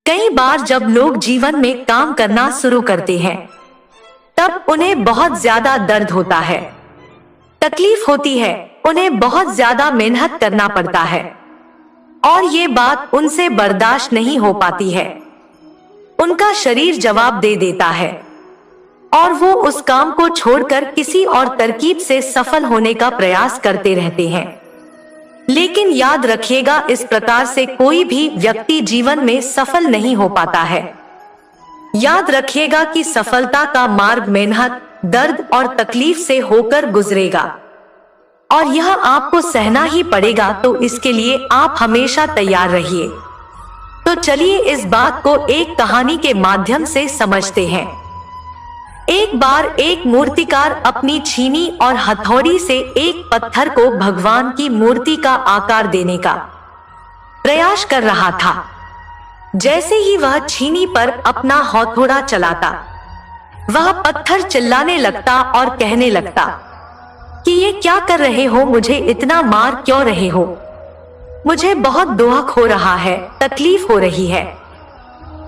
कई बार जब लोग जीवन में काम करना शुरू करते हैं तब उन्हें बहुत ज्यादा दर्द होता है, तकलीफ होती है, उन्हें बहुत ज्यादा मेहनत करना पड़ता है और ये बात उनसे बर्दाश्त नहीं हो पाती है। उनका शरीर जवाब दे देता है और वो उस काम को छोड़कर किसी और तरकीब से सफल होने का प्रयास करते रहते हैं। लेकिन याद रखिएगा, इस प्रकार से कोई भी व्यक्ति जीवन में सफल नहीं हो पाता है। याद रखिएगा कि सफलता का मार्ग मेहनत, दर्द और तकलीफ से होकर गुजरेगा और यह आपको सहना ही पड़ेगा, तो इसके लिए आप हमेशा तैयार रहिए। तो चलिए इस बात को एक कहानी के माध्यम से समझते हैं। एक बार एक मूर्तिकार अपनी छीनी और हथौड़ी से एक पत्थर को भगवान की मूर्ति का आकार देने का प्रयास कर रहा था। जैसे ही वह छीनी पर अपना हथौड़ा चलाता, वह पत्थर चिल्लाने लगता और कहने लगता कि ये क्या कर रहे हो, मुझे इतना मार क्यों रहे हो, मुझे बहुत दुख हो रहा है, तकलीफ हो रही है,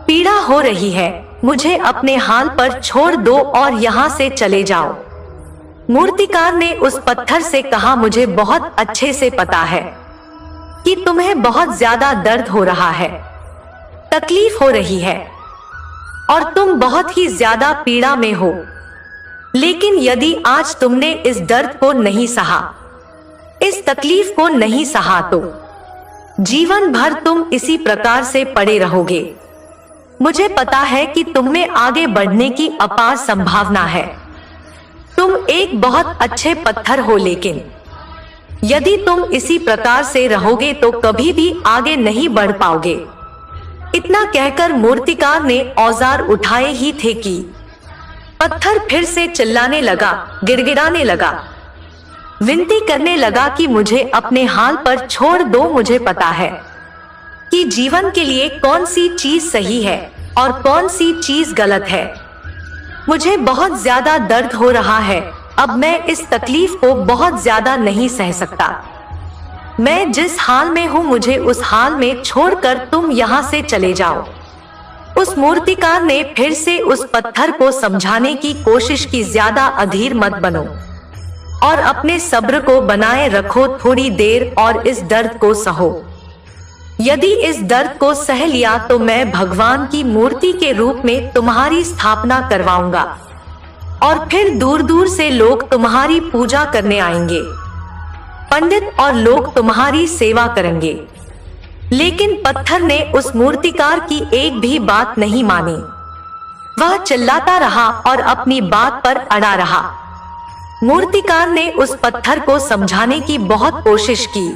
पीड़ा हो रही है, मुझे अपने हाल पर छोड़ दो और यहाँ से चले जाओ। मूर्तिकार ने उस पत्थर से कहा, मुझे बहुत अच्छे से पता है कि तुम्हें बहुत ज्यादा दर्द हो रहा है, तकलीफ हो रही है और तुम बहुत ही ज्यादा पीड़ा में हो, लेकिन यदि आज तुमने इस दर्द को नहीं सहा, इस तकलीफ को नहीं सहा, तो जीवन भर तुम इसी प्रकार से पड़े रहोगे। मुझे पता है कि तुम में आगे बढ़ने की अपार संभावना है, तुम एक बहुत अच्छे पत्थर हो, लेकिन यदि तुम इसी प्रकार से रहोगे तो कभी भी आगे नहीं बढ़ पाओगे। इतना कहकर मूर्तिकार ने औजार उठाए ही थे कि पत्थर फिर से चिल्लाने लगा, गिड़गिड़ाने लगा, विनती करने लगा कि मुझे अपने हाल पर छोड़ दो। मुझे पता है कि जीवन के लिए कौन सी चीज सही है और कौन सी चीज गलत है। मुझे बहुत ज्यादा दर्द हो रहा है, अब मैं इस तकलीफ को बहुत ज्यादा नहीं सह सकता। मैं जिस हाल में हूँ, मुझे उस हाल में छोड़कर तुम यहाँ से चले जाओ। उस मूर्तिकार ने फिर से उस पत्थर को समझाने की कोशिश की, ज्यादा अधीर मत बनो और अपने सब्र को बनाए रखो थोड़ी देर और इस दर्द को सहो। यदि इस दर्द को सह लिया तो मैं भगवान की मूर्ति के रूप में तुम्हारी स्थापना करवाऊंगा और फिर दूर दूर से लोग तुम्हारी पूजा करने आएंगे, पंडित और लोग तुम्हारी सेवा करेंगे। लेकिन पत्थर ने उस मूर्तिकार की एक भी बात नहीं मानी। वह चिल्लाता रहा और अपनी बात पर अड़ा रहा। मूर्तिकार ने उस पत्थर को समझाने की बहुत कोशिश की,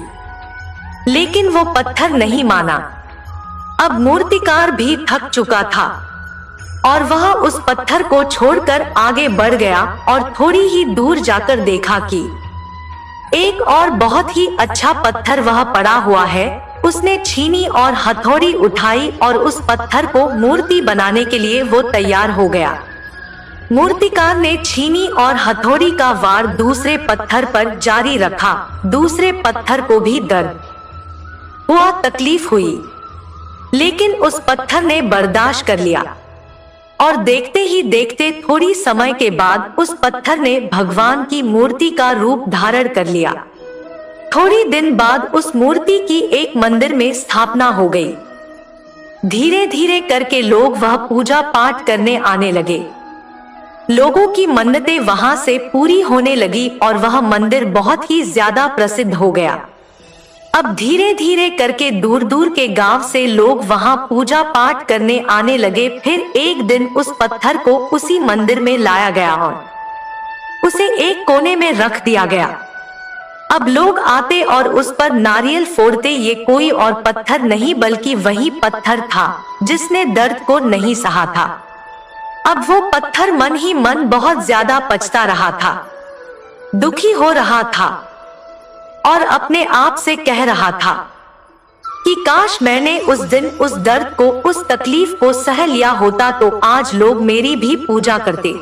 लेकिन वो पत्थर नहीं माना। अब मूर्तिकार भी थक चुका था और वह उस पत्थर को छोड़कर आगे बढ़ गया और थोड़ी ही दूर जाकर देखा कि एक और बहुत ही अच्छा पत्थर वह पड़ा हुआ है। उसने छीनी और हथौड़ी उठाई और उस पत्थर को मूर्ति बनाने के लिए वो तैयार हो गया। मूर्तिकार ने छीनी और हथौड़ी का वार दूसरे पत्थर पर जारी रखा। दूसरे पत्थर को भी दर्द हुआ, तकलीफ हुई, लेकिन उस पत्थर ने बर्दाश्त कर लिया और देखते ही देखते थोड़ी समय के बाद उस पत्थर ने भगवान की मूर्ति का रूप धारण कर लिया। थोड़ी दिन बाद उस मूर्ति की एक मंदिर में स्थापना हो गई। धीरे धीरे करके लोग वह पूजा पाठ करने आने लगे। लोगों की मन्नतें वहां से पूरी होने लगी और वह मंदिर बहुत ही ज्यादा प्रसिद्ध हो गया। अब धीरे धीरे करके दूर दूर के गांव से लोग वहां पूजा पाठ करने आने लगे। फिर एक दिन उस पत्थर को उसी मंदिर में लाया गया और उसे एक कोने में रख दिया गया। अब लोग आते और उस पर नारियल फोड़ते। ये कोई और पत्थर नहीं बल्कि वही पत्थर था जिसने दर्द को नहीं सहा था। अब वो पत्थर मन ही मन बहुत ज्यादा पछता रहा था, दुखी हो रहा था और अपने आप से कह रहा था कि काश मैंने उस दिन उस दर्द को, उस तकलीफ को सह लिया होता तो आज लोग मेरी भी पूजा करते।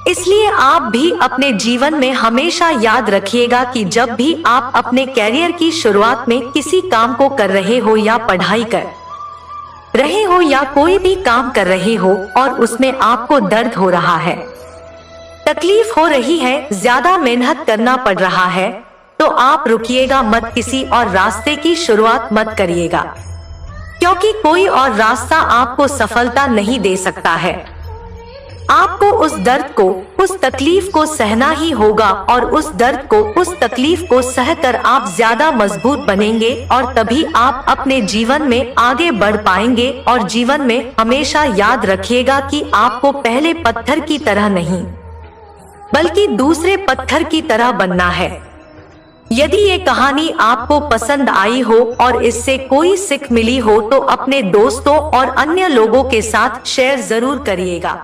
इसलिए आप भी अपने जीवन में हमेशा याद रखिएगा कि जब भी आप अपने कैरियर की शुरुआत में किसी काम को कर रहे हो या पढ़ाई कर रहे हो या कोई भी काम कर रहे हो और उसमें आपको दर्द हो रहा है, तकलीफ हो रही है, ज्यादा मेहनत करना पड़ रहा है, तो आप रुकिएगा मत, किसी और रास्ते की शुरुआत मत करिएगा, क्योंकि कोई और रास्ता आपको सफलता नहीं दे सकता है। आपको उस दर्द को, उस तकलीफ को सहना ही होगा और उस दर्द को, उस तकलीफ को सहकर आप ज्यादा मजबूत बनेंगे और तभी आप अपने जीवन में आगे बढ़ पाएंगे। और जीवन में हमेशा याद रखिएगा कि आपको पहले पत्थर की तरह नहीं बल्कि दूसरे पत्थर की तरह बनना है। यदि ये कहानी आपको पसंद आई हो और इससे कोई सीख मिली हो तो अपने दोस्तों और अन्य लोगों के साथ शेयर जरूर करिएगा।